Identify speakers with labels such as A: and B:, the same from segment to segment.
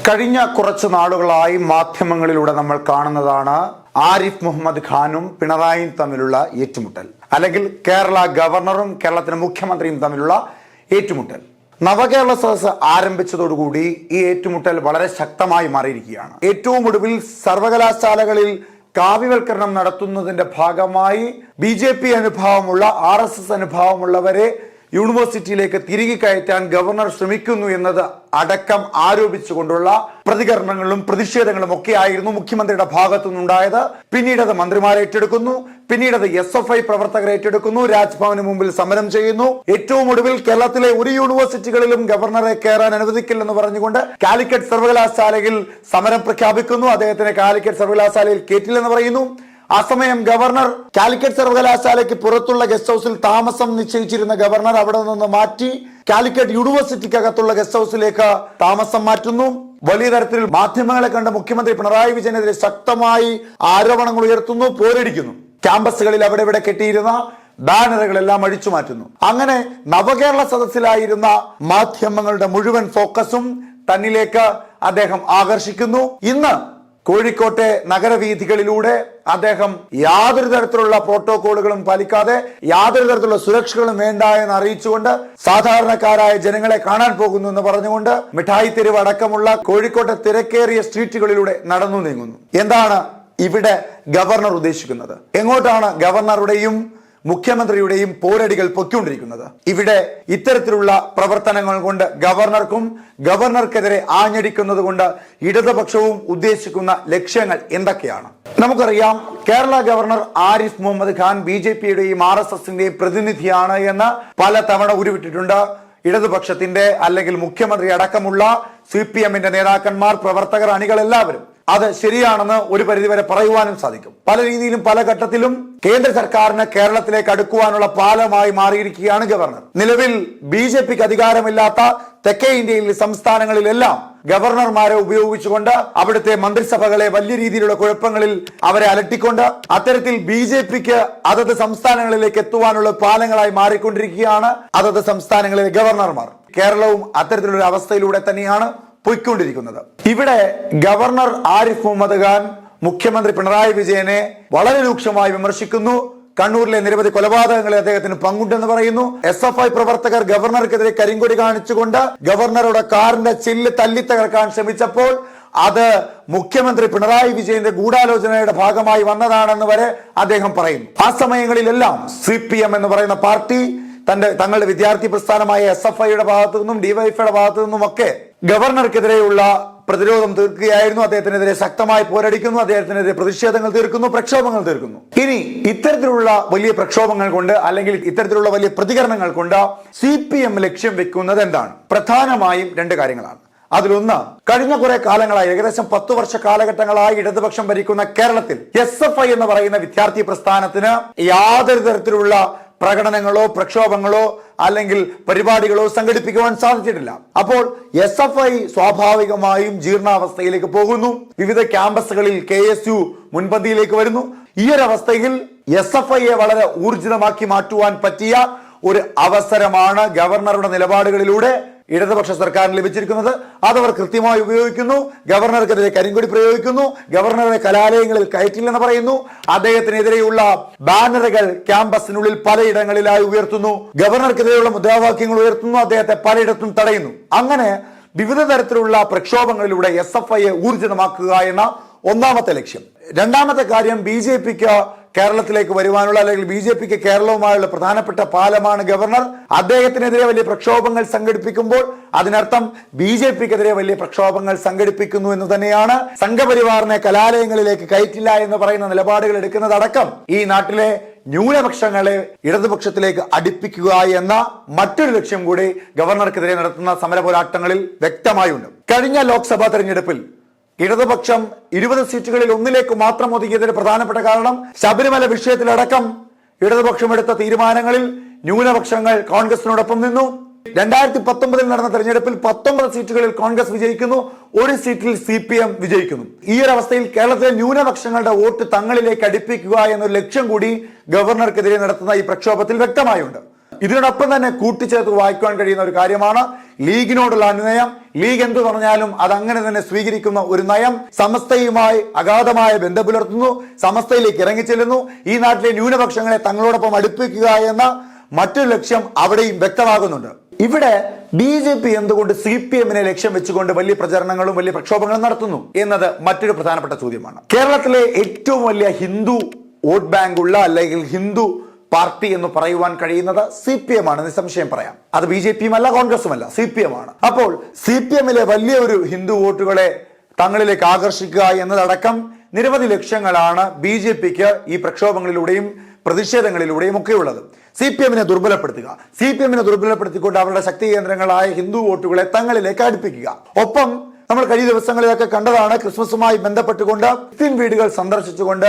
A: കഴിഞ്ഞ കുറച്ച് നാളുകളായി മാധ്യമങ്ങളിലൂടെ നമ്മൾ കാണുന്നതാണ് ആരിഫ് മുഹമ്മദ് ഖാനും പിണറായിയും തമ്മിലുള്ള ഏറ്റുമുട്ടൽ, അല്ലെങ്കിൽ കേരള ഗവർണറും കേരളത്തിലെ മുഖ്യമന്ത്രിയും തമ്മിലുള്ള ഏറ്റുമുട്ടൽ. നവകേരള സദസ്സ് ആരംഭിച്ചതോടുകൂടി ഈ ഏറ്റുമുട്ടൽ വളരെ ശക്തമായി മാറിയിരിക്കുകയാണ്. ഏറ്റവും ഒടുവിൽ സർവകലാശാലകളിൽ കാവ്യവൽക്കരണം നടത്തുന്നതിന്റെ ഭാഗമായി BJP അനുഭാവമുള്ള RSS അനുഭാവമുള്ളവരെ യൂണിവേഴ്സിറ്റിയിലേക്ക് തിരികെ കയറ്റാൻ ഗവർണർ ശ്രമിക്കുന്നു എന്നത് അടക്കം ആരോപിച്ചുകൊണ്ടുള്ള പ്രതികരണങ്ങളും പ്രതിഷേധങ്ങളും ഒക്കെ ആയിരുന്നു മുഖ്യമന്ത്രിയുടെ ഭാഗത്തു നിന്നുണ്ടായത്. പിന്നീട് അത് മന്ത്രിമാരെ ഏറ്റെടുക്കുന്നു, പിന്നീട് അത് SFI പ്രവർത്തകരെ ഏറ്റെടുക്കുന്നു, രാജ്ഭവന് മുമ്പിൽ സമരം ചെയ്യുന്നു. ഏറ്റവും ഒടുവിൽ കേരളത്തിലെ ഒരു യൂണിവേഴ്സിറ്റികളിലും ഗവർണറെ കയറാൻ അനുവദിക്കില്ലെന്ന് പറഞ്ഞുകൊണ്ട് കാലിക്കറ്റ് സർവകലാശാലയിൽ സമരം പ്രഖ്യാപിക്കുന്നു. അദ്ദേഹത്തിന് കാലിക്കറ്റ് സർവകലാശാലയിൽ കയറ്റില്ലെന്ന് പറയുന്നു. ആ സമയം ഗവർണർ കാലിക്കറ്റ് സർവകലാശാലയ്ക്ക് പുറത്തുള്ള ഗസ്റ്റ് ഹൗസിൽ താമസം നിശ്ചയിച്ചിരുന്ന ഗവർണർ അവിടെ നിന്ന് മാറ്റി കാലിക്കറ്റ് യൂണിവേഴ്സിറ്റിക്കകത്തുള്ള ഗസ്റ്റ് ഹൗസിലേക്ക് താമസം മാറ്റുന്നു. വലിയ തരത്തിൽ മാധ്യമങ്ങളെ കണ്ട് മുഖ്യമന്ത്രി പിണറായി വിജയനെതിരെ ശക്തമായി ആരോപണങ്ങൾ ഉയർത്തുന്നു, പോരടിക്കുന്നു. ക്യാമ്പസുകളിൽ അവിടെ ഇവിടെ കെട്ടിയിരുന്ന ബാനറുകളെല്ലാം അഴിച്ചു മാറ്റുന്നു. അങ്ങനെ നവകേരള സദസ്സിലായിരുന്ന മാധ്യമങ്ങളുടെ മുഴുവൻ ഫോക്കസും തന്നിലേക്ക് അദ്ദേഹം ആകർഷിക്കുന്നു. ഇന്ന് കോഴിക്കോട്ടെ നഗരവീഥികളിലൂടെ അദ്ദേഹം യാതൊരു തരത്തിലുള്ള പ്രോട്ടോകോളുകളും പാലിക്കാതെ യാതൊരു തരത്തിലുള്ള സുരക്ഷകളും വേണ്ട എന്ന് അറിയിച്ചുകൊണ്ട് സാധാരണക്കാരായ ജനങ്ങളെ കാണാൻ പോകുന്നു എന്ന് പറഞ്ഞുകൊണ്ട് മിഠായി തെരുവ് അടക്കമുള്ള കോഴിക്കോട്ടെ തിരക്കേറിയ സ്ട്രീറ്റുകളിലൂടെ നടന്നു നീങ്ങുന്നു. എന്താണ് ഇവിടെ ഗവർണർ ഉദ്ദേശിക്കുന്നത്? എങ്ങോട്ടാണ് ഗവർണറുടെയും മുഖ്യമന്ത്രിയുടെയും പോരടികൾ പൊയ്ക്കൊണ്ടിരിക്കുന്നത്? ഇവിടെ ഇത്തരത്തിലുള്ള പ്രവർത്തനങ്ങൾ കൊണ്ട് ഗവർണർക്കും ഗവർണർക്കെതിരെ ആഞ്ഞടിക്കുന്നത് കൊണ്ട് ഇടതുപക്ഷവും ഉദ്ദേശിക്കുന്ന ലക്ഷ്യങ്ങൾ എന്തൊക്കെയാണ്? നമുക്കറിയാം, കേരള ഗവർണർ ആരിഫ് മുഹമ്മദ് ഖാൻ BJPയുടെയും RSSന്റെയും പ്രതിനിധിയാണ് എന്ന് പല തവണ ഉരുവിട്ടിട്ടുണ്ട്. ഇടതുപക്ഷത്തിന്റെ അല്ലെങ്കിൽ മുഖ്യമന്ത്രി അടക്കമുള്ള CPMന്റെ നേതാക്കന്മാർ, പ്രവർത്തകർ, അണികൾ എല്ലാവരും അത് ശരിയാണെന്ന് ഒരു പരിധിവരെ പറയുവാനും സാധിക്കും. പല രീതിയിലും പല ഘട്ടത്തിലും കേന്ദ്ര സർക്കാരിന് കേരളത്തിലേക്ക് അടുക്കുവാനുള്ള പാലമായി മാറിയിരിക്കുകയാണ് ഗവർണർ. നിലവിൽ BJPക്ക് അധികാരമില്ലാത്ത തെക്കേ ഇന്ത്യയിലെ സംസ്ഥാനങ്ങളിലെല്ലാം ഗവർണർമാരെ ഉപയോഗിച്ചുകൊണ്ട് അവിടുത്തെ മന്ത്രിസഭകളെ വലിയ രീതിയിലുള്ള കുഴപ്പങ്ങളിൽ അവരെ അലട്ടിക്കൊണ്ട് അത്തരത്തിൽ BJPക്ക് അതത് സംസ്ഥാനങ്ങളിലേക്ക് എത്തുവാനുള്ള പാലങ്ങളായി മാറിക്കൊണ്ടിരിക്കുകയാണ് അതത് സംസ്ഥാനങ്ങളിലെ ഗവർണർമാർ. കേരളവും അത്തരത്തിലുള്ള അവസ്ഥയിലൂടെ തന്നെയാണ് പോയിക്കൊണ്ടിരിക്കുന്നത്. ഇവിടെ ഗവർണർ ആരിഫ് മുഹമ്മദ് ഖാൻ മുഖ്യമന്ത്രി പിണറായി വിജയനെ വളരെ രൂക്ഷമായി വിമർശിക്കുന്നു. കണ്ണൂരിലെ നിരവധി കൊലപാതകങ്ങളിൽ അദ്ദേഹത്തിന് പങ്കുണ്ടെന്ന് പറയുന്നു. SFI പ്രവർത്തകർ ഗവർണർക്കെതിരെ കരിങ്കൊടി കാണിച്ചുകൊണ്ട് ഗവർണറുടെ കാറിന്റെ ചില്ല് തല്ലി തകർക്കാൻ ശ്രമിച്ചപ്പോൾ അത് മുഖ്യമന്ത്രി പിണറായി വിജയന്റെ ഗൂഢാലോചനയുടെ ഭാഗമായി വന്നതാണെന്ന് വരെ അദ്ദേഹം പറയുന്നു. ആ സമയങ്ങളിലെല്ലാം CPM എന്ന് പറയുന്ന പാർട്ടി തങ്ങളുടെ വിദ്യാർത്ഥി പ്രസ്ഥാനമായ SFIയുടെ ഭാഗത്തു നിന്നും DYFIയുടെ ഭാഗത്തു നിന്നും ഒക്കെ ഗവർണർക്കെതിരെയുള്ള പ്രതിരോധം തീർക്കുകയായിരുന്നു. അദ്ദേഹത്തിനെതിരെ ശക്തമായി പോരടിക്കുന്നു, അദ്ദേഹത്തിനെതിരെ പ്രതിഷേധങ്ങൾ തീർക്കുന്നു, പ്രക്ഷോഭങ്ങൾ തീർക്കുന്നു. ഇനി ഇത്തരത്തിലുള്ള വലിയ പ്രക്ഷോഭങ്ങൾ കൊണ്ട് അല്ലെങ്കിൽ ഇത്തരത്തിലുള്ള വലിയ പ്രതികരണങ്ങൾ കൊണ്ട് CPM ലക്ഷ്യം വെക്കുന്നത് എന്താണ്? പ്രധാനമായും രണ്ട് കാര്യങ്ങളാണ്. അതിലൊന്ന്, കഴിഞ്ഞ കുറെ കാലങ്ങളായി ഏകദേശം 10 വർഷ കാലഘട്ടങ്ങളായി ഇടതുപക്ഷം ഭരിക്കുന്ന കേരളത്തിൽ SFI എന്ന് പറയുന്ന വിദ്യാർത്ഥി പ്രസ്ഥാനത്തിന് യാതൊരു തരത്തിലുള്ള പ്രകടനങ്ങളോ പ്രക്ഷോഭങ്ങളോ അല്ലെങ്കിൽ പരിപാടികളോ സംഘടിപ്പിക്കുവാൻ സാധിച്ചിട്ടില്ല. അപ്പോൾ SFI സ്വാഭാവികമായും ജീർണാവസ്ഥയിലേക്ക് പോകുന്നു. വിവിധ ക്യാമ്പസുകളിൽ KSU മുൻപന്തിയിലേക്ക് വരുന്നു. ഈ ഒരു അവസ്ഥയിൽ SFIയെ വളരെ ഊർജിതമാക്കി മാറ്റുവാൻ പറ്റിയ ഒരു അവസരമാണ് ഗവർണറുടെ നിലപാടുകളിലൂടെ ഇടതുപക്ഷ സർക്കാരിന് ലഭിച്ചിരിക്കുന്നത്. അതവർ കൃത്യമായി ഉപയോഗിക്കുന്നു. ഗവർണർക്കെതിരെ കരിങ്കൊടി പ്രയോഗിക്കുന്നു, ഗവർണറെ കലാലയങ്ങളിൽ കയറ്റില്ലെന്ന് പറയുന്നു, അദ്ദേഹത്തിനെതിരെയുള്ള ബാനറുകൾ ക്യാമ്പസിനുള്ളിൽ പലയിടങ്ങളിലായി ഉയർത്തുന്നു, ഗവർണർക്കെതിരെയുള്ള മുദ്രാവാക്യങ്ങൾ ഉയർത്തുന്നു, അദ്ദേഹത്തെ പലയിടത്തും തടയുന്നു. അങ്ങനെ വിവിധ തരത്തിലുള്ള പ്രക്ഷോഭങ്ങളിലൂടെ SFIയെ ഊർജിതമാക്കുക എന്ന ഒന്നാമത്തെ ലക്ഷ്യം. രണ്ടാമത്തെ കാര്യം, BJPക്ക് കേരളത്തിലേക്ക് വരുവാനുള്ള അല്ലെങ്കിൽ BJPക്ക് കേരളവുമായുള്ള പ്രധാനപ്പെട്ട പാലമാണ് ഗവർണർ. അദ്ദേഹത്തിനെതിരെ വലിയ പ്രക്ഷോഭങ്ങൾ സംഘടിപ്പിക്കുമ്പോൾ അതിനർത്ഥം BJPക്കെതിരെ വലിയ പ്രക്ഷോഭങ്ങൾ സംഘടിപ്പിക്കുന്നു എന്ന് തന്നെയാണ്. സംഘപരിവാറിനെ കലാലയങ്ങളിലേക്ക് കയറ്റില്ല എന്ന് പറയുന്ന നിലപാടുകൾ എടുക്കുന്നതടക്കം ഈ നാട്ടിലെ ന്യൂനപക്ഷങ്ങളെ ഇടതുപക്ഷത്തിലേക്ക് അടുപ്പിക്കുക എന്ന മറ്റൊരു ലക്ഷ്യം കൂടി ഗവർണർക്കെതിരെ നടത്തുന്ന സമര പോരാട്ടങ്ങളിൽ വ്യക്തമായുണ്ട്. കഴിഞ്ഞ ലോക്സഭാ തെരഞ്ഞെടുപ്പിൽ ഇടതുപക്ഷം 20 സീറ്റുകളിൽ ഒന്നിലേക്ക് മാത്രം ഒതുക്കിയതിന് പ്രധാനപ്പെട്ട കാരണം ശബരിമല വിഷയത്തിലടക്കം ഇടതുപക്ഷം എടുത്ത തീരുമാനങ്ങളിൽ ന്യൂനപക്ഷങ്ങൾ കോൺഗ്രസിനോടൊപ്പം നിന്നു. 2019 നടന്ന തെരഞ്ഞെടുപ്പിൽ 19 സീറ്റുകളിൽ കോൺഗ്രസ് വിജയിക്കുന്നു, ഒരു സീറ്റിൽ CPM വിജയിക്കുന്നു. ഈ ഒരു അവസ്ഥയിൽ കേരളത്തിലെ ന്യൂനപക്ഷങ്ങളുടെ വോട്ട് തങ്ങളിലേക്ക് അടുപ്പിക്കുക എന്നൊരു ലക്ഷ്യം കൂടി ഗവർണർക്കെതിരെ നടത്തുന്ന ഈ പ്രക്ഷോഭത്തിൽ വ്യക്തമായുണ്ട്. ഇതിനോടൊപ്പം തന്നെ കൂട്ടിച്ചേർത്ത് വായിക്കാൻ കഴിയുന്ന ഒരു കാര്യമാണ് ലീഗിനോടുള്ള അനുനയം. ലീഗ് എന്തു പറഞ്ഞാലും അത് അങ്ങനെ തന്നെ സ്വീകരിക്കുന്ന ഒരു നയം, സമസ്തയുമായി അഗാധമായ ബന്ധം പുലർത്തുന്നു, സമസ്തയിലേക്ക് ഇറങ്ങിച്ചെല്ലുന്നു, ഈ നാട്ടിലെ ന്യൂനപക്ഷങ്ങളെ തങ്ങളോടൊപ്പം അടുപ്പിക്കുക എന്ന മറ്റൊരു ലക്ഷ്യം അവിടെയും വ്യക്തമാകുന്നുണ്ട്. ഇവിടെ BJP എന്തുകൊണ്ട് CPM-നെ ലക്ഷ്യം വെച്ചുകൊണ്ട് വലിയ പ്രചരണങ്ങളും വലിയ പ്രക്ഷോഭങ്ങളും നടത്തുന്നു എന്നത് മറ്റൊരു പ്രധാനപ്പെട്ട ചോദ്യമാണ്. കേരളത്തിലെ ഏറ്റവും വലിയ ഹിന്ദു വോട്ട് ബാങ്ക് ഉള്ള അല്ലെങ്കിൽ ഹിന്ദു പാർട്ടി എന്ന് പറയുവാൻ കഴിയുന്നത് CPM ആണ്, നിസ്സംശയം പറയാം. അത് BJP-യും അല്ല, കോൺഗ്രസും അല്ല, CPM ആണ്. അപ്പോൾ CPM-ലെ വലിയ ഒരു ഹിന്ദു വോട്ടുകളെ തങ്ങളിലേക്ക് ആകർഷിക്കുക എന്നതടക്കം നിരവധി ലക്ഷ്യങ്ങളാണ് BJP-ക്ക് ഈ പ്രക്ഷോഭങ്ങളിലൂടെയും പ്രതിഷേധങ്ങളിലൂടെയും ഒക്കെ ഉള്ളത്. CPM-നെ ദുർബലപ്പെടുത്തുക, CPM-നെ ദുർബലപ്പെടുത്തിക്കൊണ്ട് അവരുടെ ശക്തി കേന്ദ്രങ്ങളായ ഹിന്ദു വോട്ടുകളെ തങ്ങളിലേക്ക് അടുപ്പിക്കുക. ഒപ്പം നമ്മൾ കഴിഞ്ഞ ദിവസങ്ങളിലൊക്കെ കണ്ടതാണ്, ക്രിസ്മസുമായി ബന്ധപ്പെട്ടുകൊണ്ട് ക്രിസ്ത്യൻ വീടുകൾ സന്ദർശിച്ചുകൊണ്ട്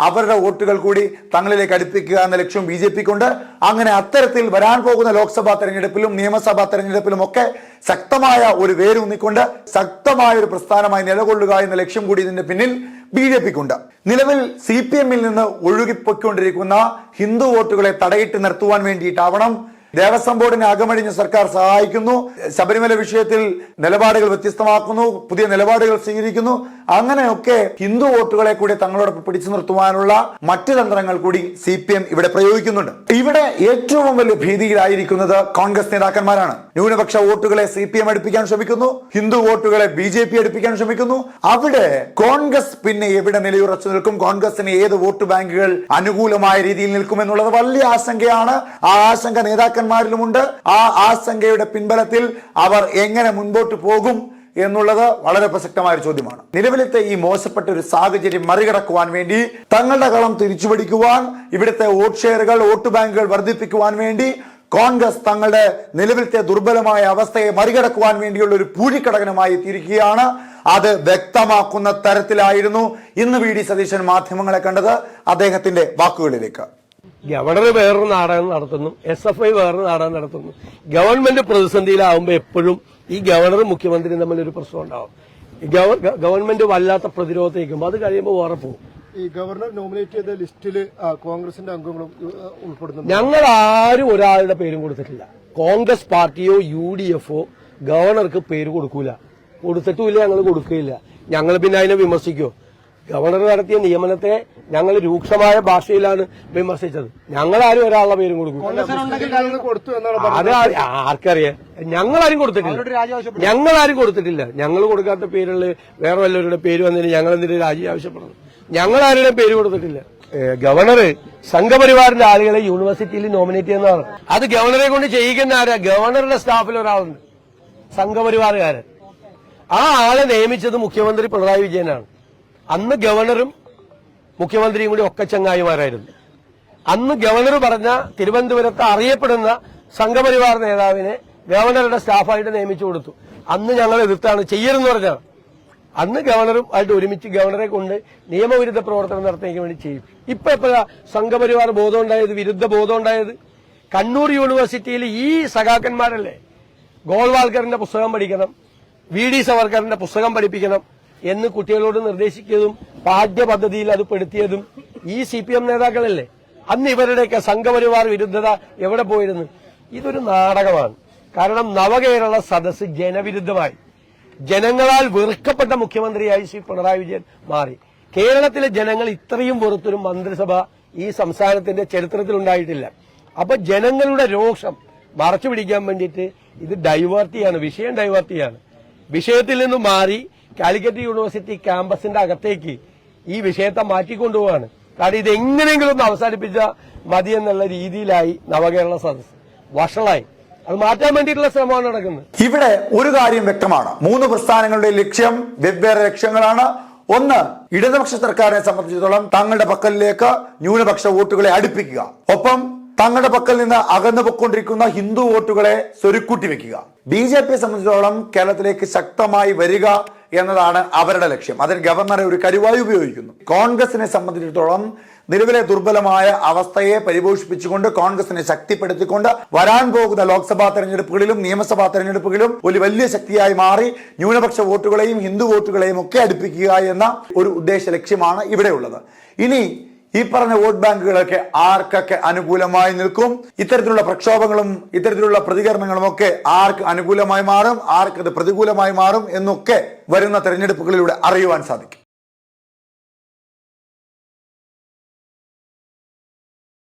A: അവരുടെ വോട്ടുകൾ കൂടി തങ്ങളിലേക്ക് അടുപ്പിക്കുക എന്ന ലക്ഷ്യം BJP-ക്കുണ്ട്. അങ്ങനെ അത്തരത്തിൽ വരാൻ പോകുന്ന ലോക്സഭാ തെരഞ്ഞെടുപ്പിലും നിയമസഭാ തെരഞ്ഞെടുപ്പിലും ഒക്കെ ശക്തമായ ഒരു വേരൂന്നിക്കൊണ്ട് ശക്തമായ ഒരു പ്രസ്ഥാനമായി നിലകൊള്ളുക എന്ന ലക്ഷ്യം കൂടി ഇതിന്റെ പിന്നിൽ BJP-ക്കുണ്ട്. നിലവിൽ CPM-ൽ നിന്ന് ഒഴുകിപ്പോയിക്കൊണ്ടിരിക്കുന്ന ഹിന്ദു വോട്ടുകളെ തടയിട്ട് നിർത്തുവാൻ വേണ്ടിയിട്ടാവണം ദേവസ്വം ബോർഡിനെ അകമഴിഞ്ഞ് സർക്കാർ സഹായിക്കുന്നു, ശബരിമല വിഷയത്തിൽ നിലപാടുകൾ വ്യത്യസ്തമാക്കുന്നു, പുതിയ നിലപാടുകൾ സ്വീകരിക്കുന്നു. അങ്ങനെയൊക്കെ ഹിന്ദു വോട്ടുകളെ കൂടി തങ്ങളോടൊപ്പം പിടിച്ചു നിർത്തുവാനുള്ള മറ്റു തന്ത്രങ്ങൾ കൂടി CPM ഇവിടെ പ്രയോഗിക്കുന്നുണ്ട്. ഇവിടെ ഏറ്റവും വലിയ ഭീതിയിലായിരിക്കുന്നത് കോൺഗ്രസ് നേതാക്കന്മാരാണ്. ന്യൂനപക്ഷ വോട്ടുകളെ CPM അടുപ്പിക്കാൻ ശ്രമിക്കുന്നു, ഹിന്ദു വോട്ടുകളെ BJP അടുപ്പിക്കാൻ ശ്രമിക്കുന്നു. അവിടെ കോൺഗ്രസ് പിന്നെ എവിടെ നിലയുറച്ചു നിൽക്കും, കോൺഗ്രസിന് ഏത് വോട്ട് ബാങ്കുകൾ അനുകൂലമായ രീതിയിൽ നിൽക്കും എന്നുള്ളത് വലിയ ആശങ്കയാണ്. ആ ആശങ്ക നേതാക്കന്മാരിലുമുണ്ട്. ആ ആശങ്കയുടെ പിൻബലത്തിൽ അവർ എങ്ങനെ മുൻപോട്ട് പോകും എന്നുള്ളത് വളരെ പ്രസക്തമായ ഒരു ചോദ്യമാണ്. നിലവിലത്തെ ഈ മോശപ്പെട്ട ഒരു സാഹചര്യം മറികടക്കുവാൻ വേണ്ടി, തങ്ങളുടെ കളം തിരിച്ചുപിടിക്കുവാൻ, ഇവിടുത്തെ വോട്ട് ഷെയറുകൾ, വോട്ട് ബാങ്കുകൾ വർദ്ധിപ്പിക്കുവാൻ വേണ്ടി കോൺഗ്രസ് തങ്ങളുടെ നിലവിലത്തെ ദുർബലമായ അവസ്ഥയെ മറികടക്കുവാൻ വേണ്ടിയുള്ള ഒരു പൂഴിക്കടകനമായി എത്തിയിരിക്കുകയാണ്. അത് വ്യക്തമാക്കുന്ന തരത്തിലായിരുന്നു ഇന്ന് VD സതീശൻ മാധ്യമങ്ങളെ കണ്ടത്. അദ്ദേഹത്തിന്റെ വാക്കുകളിലേക്ക്.
B: ഗവർണർ വേറൊരു നാടകം നടത്തുന്നു, SFI വേറൊരു നാടകം നടത്തുന്നു. ഗവൺമെന്റ് പ്രതിസന്ധിയിലാവുമ്പോൾ എപ്പോഴും ഈ ഗവർണറും മുഖ്യമന്ത്രിയും തമ്മിലൊരു പ്രശ്നം ഉണ്ടാവും. ഗവൺമെന്റ് വല്ലാത്ത പ്രതിരോധത്തേക്കും അത് കഴിയുമ്പോൾ വേറെ പോകും.
C: ഈ ഗവർണർ നോമിനേറ്റ് ചെയ്ത ലിസ്റ്റിൽ കോൺഗ്രസിന്റെ അംഗങ്ങളും ഉൾപ്പെടുന്നു.
B: ഞങ്ങൾ ആരും ഒരാളുടെ പേരും കൊടുത്തിട്ടില്ല. കോൺഗ്രസ് പാർട്ടിയോ UDF-ഓ ഗവർണർക്ക് പേര് കൊടുക്കൂല, കൊടുത്തിട്ടുമില്ല, ഞങ്ങൾ കൊടുക്കുകയില്ല. ഞങ്ങൾ പിന്നെ അതിനെ വിമർശിക്കുമോ? ഗവർണർ നടത്തിയ നിയമനത്തെ ഞങ്ങൾ രൂക്ഷമായ ഭാഷയിലാണ് വിമർശിച്ചത്. ഞങ്ങളാരും ഒരാളുടെ പേരും കൊടുക്കും. അത് ആർക്കറിയാം? ഞങ്ങളാരും കൊടുത്തിട്ടില്ല. ഞങ്ങൾ കൊടുക്കാത്ത പേരുള്ള വേറെ വല്ലവരുടെ പേര് വന്നതിന് ഞങ്ങൾ എന്തിനു രാജി ആവശ്യപ്പെടുന്നു? ഞങ്ങളാരുടെ പേര് കൊടുത്തിട്ടില്ല. ഗവർണർ സംഘപരിവാറിന്റെ ആളുകളെ യൂണിവേഴ്സിറ്റിയിൽ നോമിനേറ്റ് ചെയ്യുന്നതാണ്. അത് ഗവർണറെ കൊണ്ട് ചെയ്യിക്കുന്ന ആരാ? ഗവർണറുടെ സ്റ്റാഫിൽ ഒരാളുണ്ട്, സംഘപരിവാറുകാരൻ. ആ ആളെ നിയമിച്ചത് മുഖ്യമന്ത്രി പിണറായി വിജയനാണ്. അന്ന് ഗവർണറും മുഖ്യമന്ത്രിയും കൂടി ഒക്കെ ചങ്ങായിമാരായിരുന്നു. അന്ന് ഗവർണർ പറഞ്ഞ തിരുവനന്തപുരത്ത് അറിയപ്പെടുന്ന സംഘപരിവാർ നേതാവിനെ ഗവർണറുടെ സ്റ്റാഫായിട്ട് നിയമിച്ചു കൊടുത്തു. അന്ന് ഞങ്ങൾ എതിർത്താണ്, ചെയ്യരുതെന്ന് പറഞ്ഞാണ്. അന്ന് ഗവർണറും ആയിട്ട് ഒരുമിച്ച് ഗവർണറെ കൊണ്ട് നിയമവിരുദ്ധ പ്രവർത്തനം നടത്തുന്നതിന് വേണ്ടി ചെയ്യും. ഇപ്പൊ എപ്പോഴാ സംഘപരിവാർ ബോധം ഉണ്ടായത്, വിരുദ്ധ ബോധം ഉണ്ടായത്? കണ്ണൂർ യൂണിവേഴ്സിറ്റിയിൽ ഈ സഖാക്കന്മാരല്ലേ ഗോൾവാൾക്കറിന്റെ പുസ്തകം പഠിക്കണം, VD സവർക്കറിന്റെ പുസ്തകം പഠിപ്പിക്കണം എന്ന് കുട്ടികളോട് നിർദ്ദേശിച്ചതും പാഠ്യപദ്ധതിയിൽ അത് പെടുത്തിയതും ഈ CPM നേതാക്കളല്ലേ? അന്ന് ഇവരുടെയൊക്കെ സംഘപരിവാർ വിരുദ്ധത എവിടെ പോയിരുന്നു? ഇതൊരു നാടകമാണ്. കാരണം നവകേരള സദസ്സ് ജനവിരുദ്ധമായി, ജനങ്ങളാൽ വെറുക്കപ്പെട്ട മുഖ്യമന്ത്രിയായി ശ്രീ പിണറായി വിജയൻ മാറി. കേരളത്തിലെ ജനങ്ങൾ ഇത്രയും വെറുത്തൊരു മന്ത്രിസഭ ഈ സംസ്ഥാനത്തിന്റെ ചരിത്രത്തിൽ ഉണ്ടായിട്ടില്ല. അപ്പൊ ജനങ്ങളുടെ രോഷം മറച്ചു പിടിക്കാൻ വേണ്ടിയിട്ട് ഇത് ഡൈവേർട്ട് ചെയ്യാണ്, വിഷയം ഡൈവേർട്ട് ചെയ്യാണ്. വിഷയത്തിൽ നിന്ന് മാറി കാലിക്കറ്റ് യൂണിവേഴ്സിറ്റി ക്യാമ്പസിന്റെ അകത്തേക്ക് ഈ വിഷയത്തെ മാറ്റിക്കൊണ്ടുപോവാണ്. കാരണം ഇത് എങ്ങനെയെങ്കിലും ഒന്ന് അവസാനിപ്പിച്ച മതി എന്നുള്ള രീതിയിലായി നവകേരള സദസ്സ് വഷളായി. അത് മാറ്റാൻ വേണ്ടിയിട്ടുള്ള ശ്രമമാണ് നടക്കുന്നത്.
A: ഇവിടെ ഒരു കാര്യം വ്യക്തമാണ്, മൂന്ന് പ്രസ്ഥാനങ്ങളുടെ ലക്ഷ്യം വെവ്വേറെ ലക്ഷ്യങ്ങളാണ്. ഒന്ന്, ഇടതുപക്ഷ സർക്കാരിനെ സംബന്ധിച്ചിടത്തോളം തങ്ങളുടെ പക്കലിലേക്ക് ന്യൂനപക്ഷ വോട്ടുകളെ അടുപ്പിക്കുക, ഒപ്പം തങ്ങളുടെ പക്കൽ നിന്ന് അകന്നു പൊക്കൊണ്ടിരിക്കുന്ന ഹിന്ദു വോട്ടുകളെ സ്വരുക്കൂട്ടി വെക്കുക. BJPയെ സംബന്ധിച്ചിടത്തോളം കേരളത്തിലേക്ക് ശക്തമായി വരിക എന്നതാണ് അവരുടെ ലക്ഷ്യം. അതിന് ഗവർണറെ ഒരു കരുവായി ഉപയോഗിക്കുന്നു. കോൺഗ്രസിനെ സംബന്ധിച്ചിടത്തോളം നിലവിലെ ദുർബലമായ അവസ്ഥയെ പരിപോഷിപ്പിച്ചുകൊണ്ട്, കോൺഗ്രസിനെ ശക്തിപ്പെടുത്തിക്കൊണ്ട് വരാൻ പോകുന്ന ലോക്സഭാ തെരഞ്ഞെടുപ്പുകളിലും നിയമസഭാ തെരഞ്ഞെടുപ്പുകളിലും ഒരു വലിയ ശക്തിയായി മാറി ന്യൂനപക്ഷ വോട്ടുകളെയും ഹിന്ദു വോട്ടുകളെയും ഒക്കെ അടുപ്പിക്കുക എന്ന ഒരു ഉദ്ദേശ ലക്ഷ്യമാണ് ഇവിടെയുള്ളത്. ഇനി ഈ പറഞ്ഞ വോട്ട് ബാങ്കുകളൊക്കെ ആർക്കൊക്കെ അനുകൂലമായി നിൽക്കും, ഇത്തരത്തിലുള്ള പ്രക്ഷോഭങ്ങളും ഇത്തരത്തിലുള്ള പ്രതികരണങ്ങളും ഒക്കെ ആർക്ക് അനുകൂലമായി മാറും, ആർക്കത് പ്രതികൂലമായി മാറും എന്നൊക്കെ വരുന്ന തെരഞ്ഞെടുപ്പുകളിലൂടെ അറിയുവാൻ സാധിക്കും.